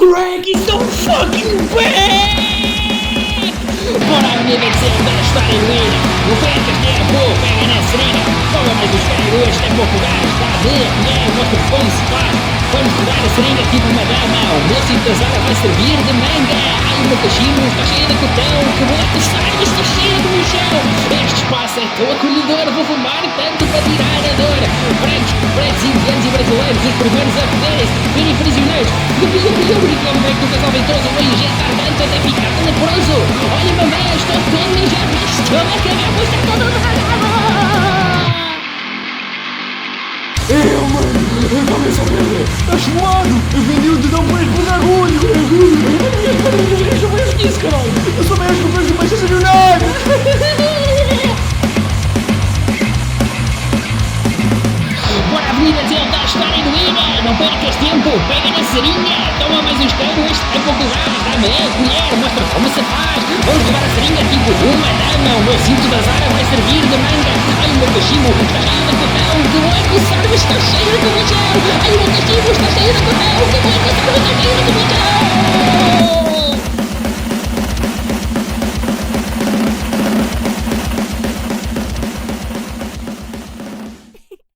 Craig is so fucking bad! Bora menina dizer da história do Ida. O Fencas tempo, pega na seringa. Toma mais os carros, tem pouco gás. Dá a ver, mostra como se faz. Vamos pegar a seringa tipo uma dama. O meu cinto da Zara vai servir de manga. Ai, o meu cachimbo está cheio de cotão. Que boleto sai, está cheio de chão. Este espaço é tão acolhedor. Vou fumar tanto para tirar a dor. Brancos, indianos e brasileiros, os primeiros a poderem-se, virem prisioneiros. Eu brincando bem com o casal ventoso. Vou injetar tanto até ficar tenebroso. Olha, mamãe, eu estou todo mijado. Estou a cagar, vou estar todo ralado. Mano, eu também sou pedra. Está suado. Eu vendi o dedão para ir para agulho. Eu sou mesmo disso, caralho. Eu sou mesmo que eu vejo ser milionário. Bora avenida dizer da história do Ida. Não percas tempo, pega na seringa. Toma mais uns cabos, este é pouco gás. Dá-me a colher, mostra como se faz. Vamos levar a seringa tipo uma dama. O meu cinto da Zara vai servir de manga. Ai, o meu cachimbo está cheio de cotão. Que o eco sabe, está cheio de lixão.